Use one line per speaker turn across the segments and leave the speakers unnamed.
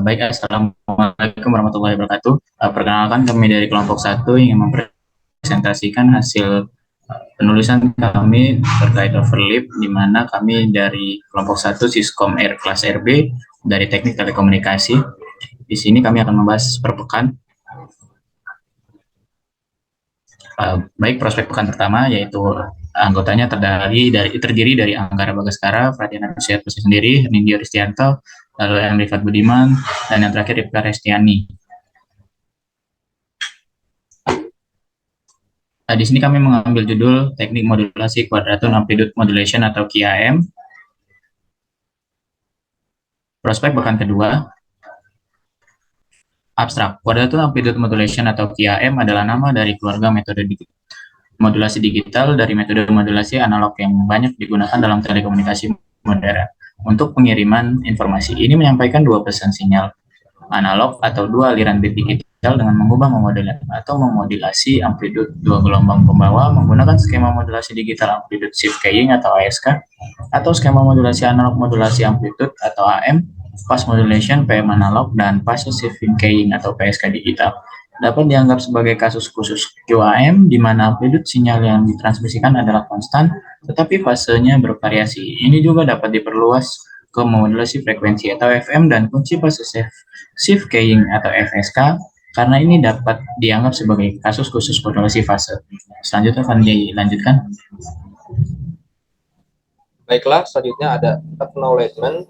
Baik, Assalamualaikum warahmatullahi wabarakatuh. Perkenalkan kami dari kelompok satu ingin mempresentasikan hasil penulisan kami terkait overlap, di mana kami dari kelompok satu Siskom R kelas RB dari Teknik Telekomunikasi. Di sini kami akan membahas per pekan. Baik, prospek pekan pertama yaitu anggotanya terdiri dari Anggara Bagaskara, Fradiana Rusiat sendiri, Nindya Ristianto, lalu M. Rifat Budiman, dan yang terakhir Rifka Restiani. Di sini kami mengambil judul Teknik Modulasi Quadrature Amplitude Modulation atau QAM. Prospek pekan kedua, abstrak. Quadrature Amplitude Modulation atau QAM adalah nama dari keluarga metode modulasi digital dari metode modulasi analog yang banyak digunakan dalam telekomunikasi modern. Untuk pengiriman informasi ini menyampaikan dua pesan sinyal analog atau dua aliran bit digital dengan mengubah memodulasi amplitude dua gelombang pembawa menggunakan skema modulasi digital amplitude shift keying atau ASK atau skema modulasi analog modulasi amplitude atau AM, fast modulation PM analog, dan phase shifting keying atau PSK digital. Dapat dianggap sebagai kasus khusus QAM di mana amplitude sinyal yang ditransmisikan adalah konstan tetapi fasenya bervariasi. Ini juga dapat diperluas ke modulasi frekuensi atau FM dan kunci fase shift keying atau FSK karena ini dapat dianggap sebagai kasus khusus modulasi fase. Selanjutnya akan dilanjutkan.
Baiklah, selanjutnya ada acknowledgement.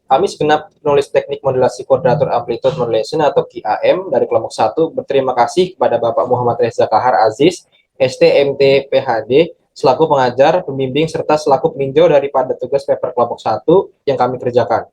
Kami segenap penulis teknik modulasi kuadratur amplitude modulation atau QAM dari kelompok 1 berterima kasih kepada Bapak Muhammad Reza Kahar Aziz, STMT PhD, selaku pengajar, pembimbing, serta selaku peninjau daripada tugas paper kelompok 1 yang kami kerjakan.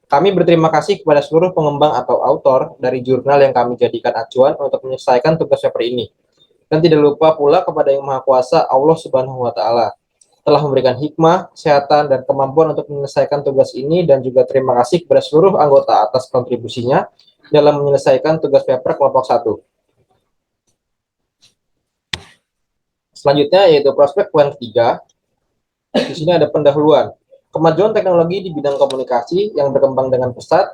Kami berterima kasih kepada seluruh pengembang atau autor dari jurnal yang kami jadikan acuan untuk menyelesaikan tugas paper ini. Dan tidak lupa pula kepada Yang Maha Kuasa Allah Subhanahu wa Ta'ala telah memberikan hikmah, kesehatan, dan kemampuan untuk menyelesaikan tugas ini, dan juga terima kasih kepada seluruh anggota atas kontribusinya dalam menyelesaikan tugas paper kelompok 1. Selanjutnya yaitu prospek poin ketiga. Di sini ada pendahuluan. Kemajuan teknologi di bidang komunikasi yang berkembang dengan pesat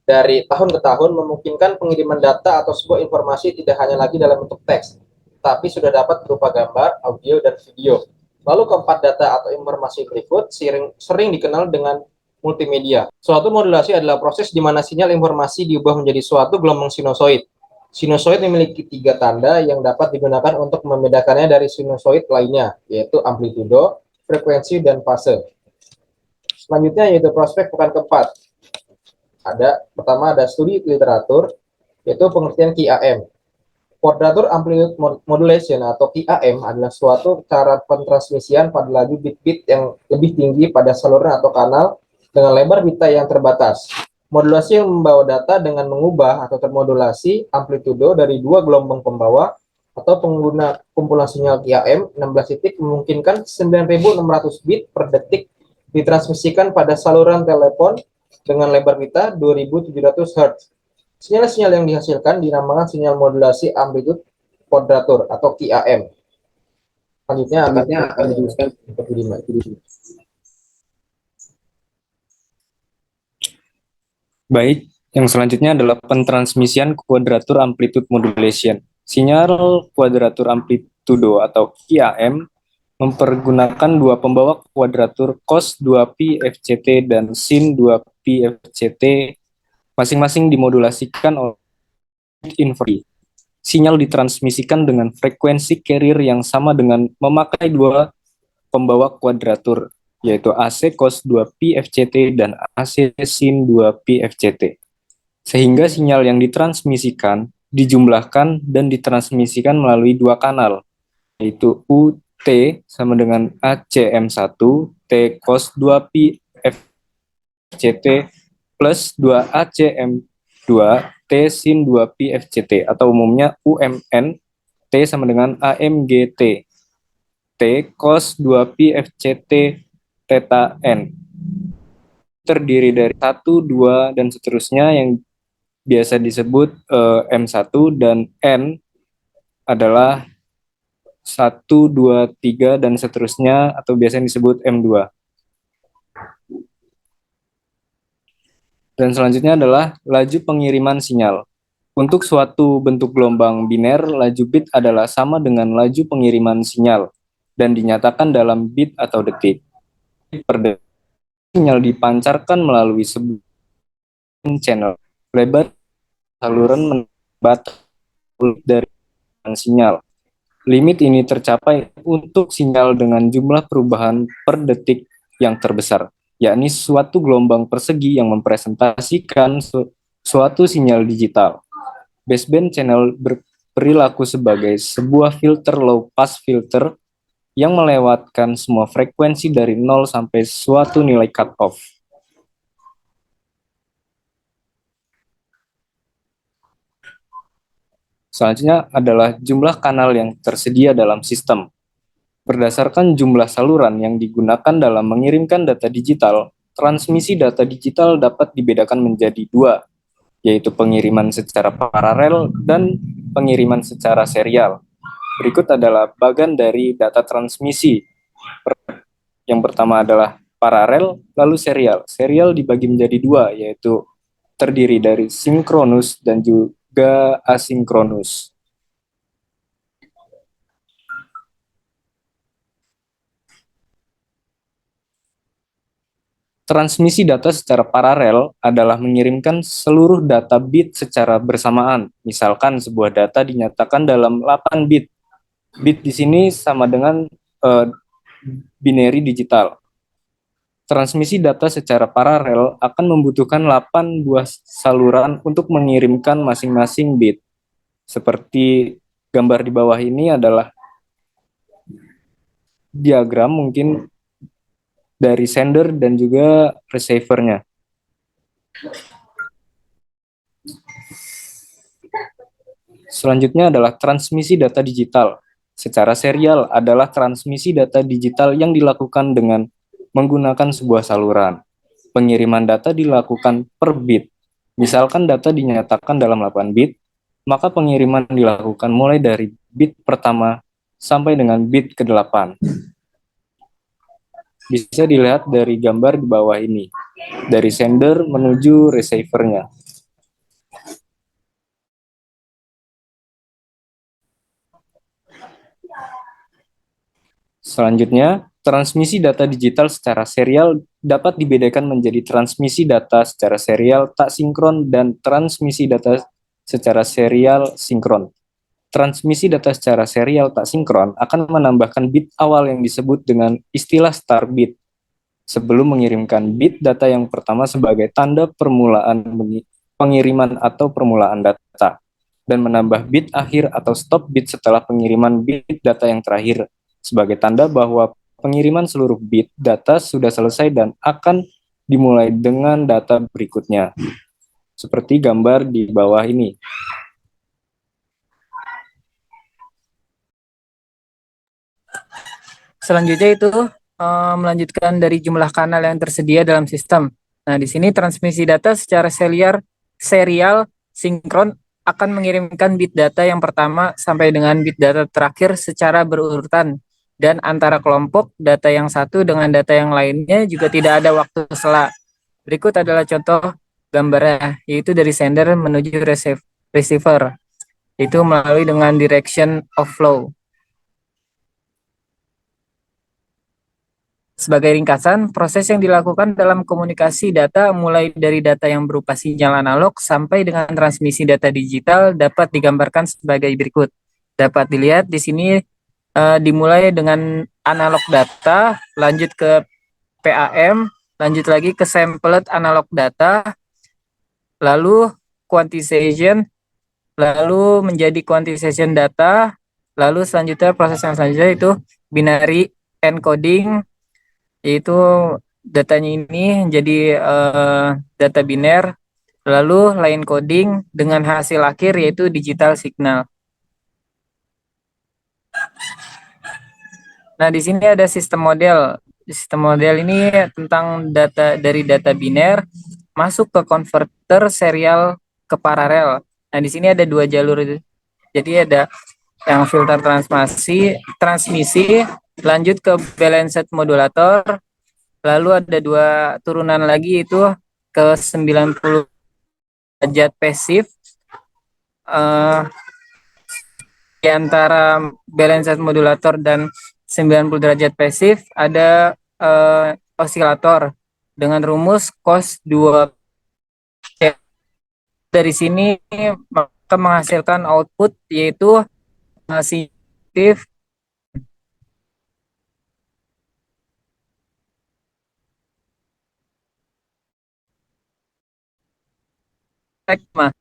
dari tahun ke tahun memungkinkan pengiriman data atau sebuah informasi tidak hanya lagi dalam bentuk teks, tapi sudah dapat berupa gambar, audio, dan video. Lalu keempat, data atau informasi berikut sering dikenal dengan multimedia. Suatu modulasi adalah proses di mana sinyal informasi diubah menjadi suatu gelombang sinusoid. Sinusoid memiliki 3 tanda yang dapat digunakan untuk membedakannya dari sinusoid lainnya, yaitu amplitudo, frekuensi, dan fase. Selanjutnya yaitu prospek pekan keempat. Pertama ada studi literatur, yaitu pengertian QAM. Quadrature Amplitude Modulation atau QAM adalah suatu cara pentransmisian pada laju bit-bit yang lebih tinggi pada saluran atau kanal dengan lebar bita yang terbatas. Modulasi yang membawa data dengan mengubah atau termodulasi amplitudo dari dua gelombang pembawa atau pengguna kumpulan sinyal QAM 16 titik memungkinkan 9.600 bit per detik ditransmisikan pada saluran telepon dengan lebar bita 2700 Hz. Sinyal-sinyal yang dihasilkan dinamakan sinyal modulasi amplitude kuadratur atau QAM. Selanjutnya akan dijelaskan seperti ini.
Baik, yang selanjutnya adalah pentransmisian kuadratur amplitude modulation. Sinyal kuadratur amplitudo atau QAM mempergunakan dua pembawa kuadratur cos 2pi FCT dan sin 2pi FCT masing-masing dimodulasikan oleh inversi. Sinyal ditransmisikan dengan frekuensi carrier yang sama dengan memakai dua pembawa kuadratur, yaitu AC cos 2pi FCT dan AC sin 2pi FCT. Sehingga sinyal yang ditransmisikan dijumlahkan dan ditransmisikan melalui dua kanal, yaitu UT sama dengan ACM1 T cos 2pi FCT plus 2ACM2 T sin 2pi FCT atau umumnya UMN T sama dengan AMGT T cos 2pi FCT theta N. Terdiri dari 1, 2, dan seterusnya yang biasa disebut M1 dan N adalah 1, 2, 3, dan seterusnya atau biasanya disebut M2. Dan selanjutnya adalah laju pengiriman sinyal. Untuk suatu bentuk gelombang biner, laju bit adalah sama dengan laju pengiriman sinyal dan dinyatakan dalam bit atau detik. Per detik, sinyal dipancarkan melalui sebuah channel. Lebar saluran batas dari sinyal. Limit ini tercapai untuk sinyal dengan jumlah perubahan per detik yang terbesar, yakni suatu gelombang persegi yang mempresentasikan suatu sinyal digital. Baseband channel berperilaku sebagai sebuah filter low pass filter yang melewatkan semua frekuensi dari 0 sampai suatu nilai cut off. Selanjutnya adalah jumlah kanal yang tersedia dalam sistem. Berdasarkan jumlah saluran yang digunakan dalam mengirimkan data digital, transmisi data digital dapat dibedakan menjadi dua, yaitu pengiriman secara paralel dan pengiriman secara serial. Berikut adalah bagian dari data transmisi. Yang pertama adalah paralel, lalu serial. Serial dibagi menjadi dua, yaitu terdiri dari sinkronus dan juga asinkronus. Transmisi data secara paralel adalah mengirimkan seluruh data bit secara bersamaan. Misalkan sebuah data dinyatakan dalam 8 bit. Bit di sini sama dengan binary digital. Transmisi data secara paralel akan membutuhkan 8 buah saluran untuk mengirimkan masing-masing bit. Seperti gambar di bawah ini adalah diagram mungkin dari sender dan juga receiver-nya. Selanjutnya adalah transmisi data digital. Secara serial adalah transmisi data digital yang dilakukan dengan menggunakan sebuah saluran. Pengiriman data dilakukan per bit. Misalkan data dinyatakan dalam 8 bit, maka pengiriman dilakukan mulai dari bit pertama sampai dengan bit ke-8. Bisa dilihat dari gambar di bawah ini, dari sender menuju receiver-nya. Selanjutnya, transmisi data digital secara serial dapat dibedakan menjadi transmisi data secara serial tak sinkron dan transmisi data secara serial sinkron. Transmisi data secara serial tak sinkron akan menambahkan bit awal yang disebut dengan istilah start bit sebelum mengirimkan bit data yang pertama sebagai tanda permulaan pengiriman atau permulaan data, dan menambah bit akhir atau stop bit setelah pengiriman bit data yang terakhir sebagai tanda bahwa pengiriman seluruh bit data sudah selesai dan akan dimulai dengan data berikutnya. Seperti gambar di bawah ini.
Selanjutnya itu melanjutkan dari jumlah kanal yang tersedia dalam sistem. Nah, di sini transmisi data secara serial sinkron akan mengirimkan bit data yang pertama sampai dengan bit data terakhir secara berurutan, dan antara kelompok data yang satu dengan data yang lainnya juga tidak ada waktu sela. Berikut adalah contoh gambarnya, yaitu dari sender menuju receiver, itu melalui dengan direction of flow. Sebagai ringkasan, proses yang dilakukan dalam komunikasi data mulai dari data yang berupa sinyal analog sampai dengan transmisi data digital dapat digambarkan sebagai berikut. Dapat dilihat di sini dimulai dengan analog data, lanjut ke PAM, lanjut lagi ke sampled analog data, lalu quantization, lalu menjadi quantization data, lalu selanjutnya proses yang selanjutnya itu binary encoding, yaitu datanya ini jadi data biner, lalu line coding dengan hasil akhir yaitu digital signal. Nah, di sini ada sistem model. Sistem model ini tentang data dari data biner masuk ke konverter serial ke paralel. Nah, di sini ada dua jalur. Jadi ada yang filter transmisi, lanjut ke balanced modulator. Lalu ada dua turunan lagi, itu ke 90 derajat pasif di antara balanced modulator dan 90 derajat pasif ada osilator dengan rumus cos 2. Dari sini maka menghasilkan output yaitu positif sigma.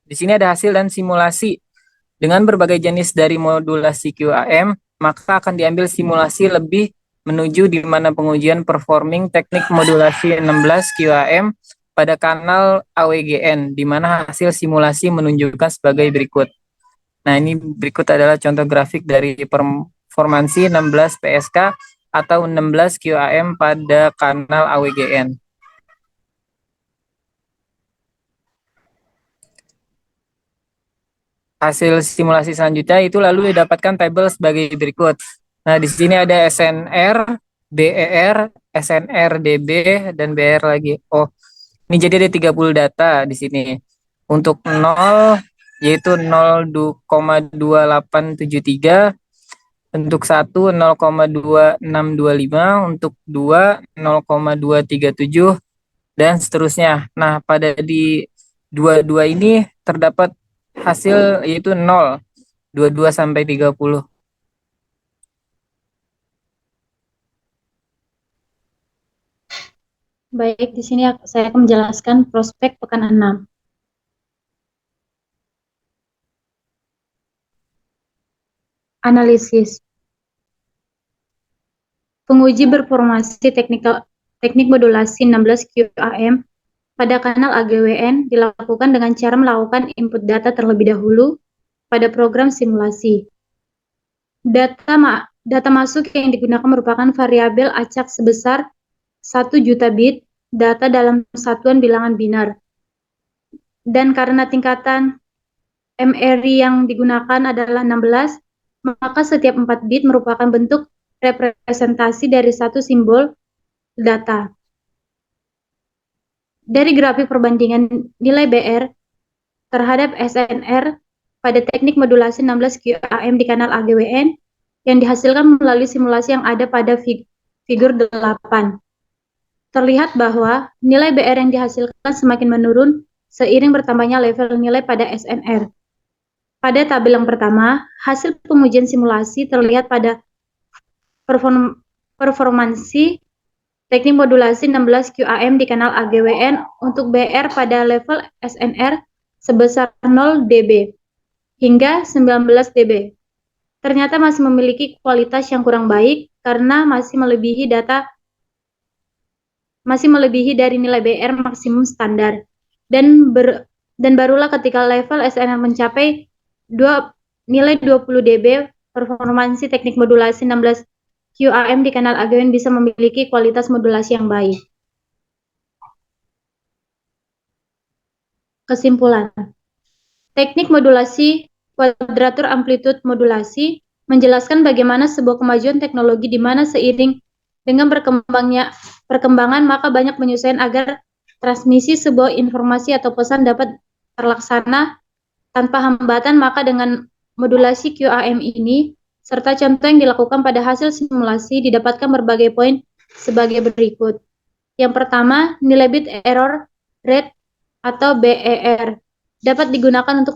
Di sini ada hasil dan simulasi. Dengan berbagai jenis dari modulasi QAM, maka akan diambil simulasi lebih menuju di mana pengujian performing teknik modulasi 16 QAM pada kanal AWGN, di mana hasil simulasi menunjukkan sebagai berikut. Nah, ini berikut adalah contoh grafik dari performansi 16 PSK atau 16 QAM pada kanal AWGN. Hasil simulasi selanjutnya itu lalu didapatkan tabel sebagai berikut. Nah, di sini ada SNR, BER, SNR, DB, dan BR lagi. Oh, ini jadi ada 30 data di sini. Untuk 0 yaitu 0,2873, untuk 1 0,2625, untuk 2 0,237 dan seterusnya. Nah, pada di dua ini terdapat hasil yaitu 0, 22 sampai 30.
Baik, di sini saya akan menjelaskan prospek pekan 6. Analisis. Penguji berformasi teknik modulasi 16 QAM pada kanal AGWN dilakukan dengan cara melakukan input data terlebih dahulu pada program simulasi. Data masuk yang digunakan merupakan variabel acak sebesar 1 juta bit data dalam satuan bilangan binar. Dan karena tingkatan MRI yang digunakan adalah 16, maka setiap 4 bit merupakan bentuk representasi dari satu simbol data. Dari grafik perbandingan nilai BR terhadap SNR pada teknik modulasi 16 QAM di kanal AGWN yang dihasilkan melalui simulasi yang ada pada figur 8. Terlihat bahwa nilai BR yang dihasilkan semakin menurun seiring bertambahnya level nilai pada SNR. Pada tabel yang pertama, hasil pengujian simulasi terlihat pada performansi teknik modulasi 16 QAM di kanal AGWN untuk BR pada level SNR sebesar 0 dB hingga 19 dB. Ternyata masih memiliki kualitas yang kurang baik karena masih melebihi dari nilai BR maksimum standar. Dan barulah ketika level SNR mencapai nilai 20 dB, performansi teknik modulasi 16 QAM di kanal AGWN bisa memiliki kualitas modulasi yang baik. Kesimpulan. Teknik modulasi kuadratur amplitude modulasi menjelaskan bagaimana sebuah kemajuan teknologi di mana seiring dengan perkembangan maka banyak penyesuaian agar transmisi sebuah informasi atau pesan dapat terlaksana tanpa hambatan. Maka dengan modulasi QAM ini serta contoh yang dilakukan pada hasil simulasi didapatkan berbagai poin sebagai berikut. Yang pertama, nilai bit error rate atau BER dapat digunakan untuk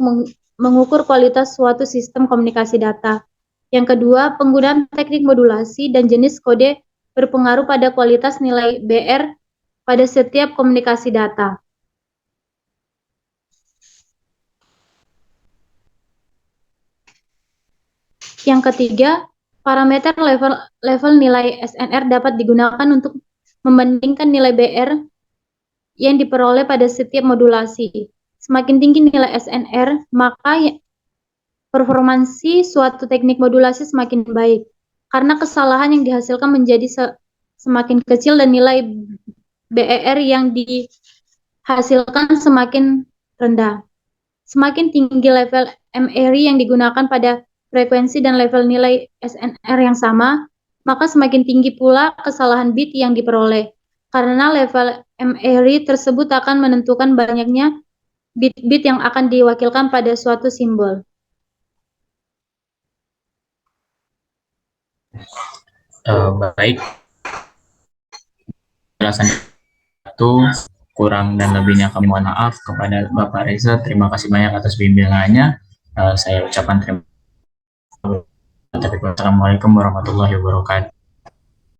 mengukur kualitas suatu sistem komunikasi data. Yang kedua, penggunaan teknik modulasi dan jenis kode berpengaruh pada kualitas nilai BR pada setiap komunikasi data. Yang ketiga, parameter level nilai SNR dapat digunakan untuk membandingkan nilai BR yang diperoleh pada setiap modulasi. Semakin tinggi nilai SNR, maka performansi suatu teknik modulasi semakin baik, karena kesalahan yang dihasilkan menjadi semakin kecil dan nilai BER yang dihasilkan semakin rendah. Semakin tinggi level MRI yang digunakan pada frekuensi, dan level nilai SNR yang sama, maka semakin tinggi pula kesalahan bit yang diperoleh. Karena level M-Array tersebut akan menentukan banyaknya bit-bit yang akan diwakilkan pada suatu simbol.
Baik, penjelasan itu kurang dan lebihnya kami mohon maaf kepada Bapak Reza. Terima kasih banyak atas bimbingannya. Saya ucapkan terima kasih. Assalamualaikum warahmatullahi wabarakatuh.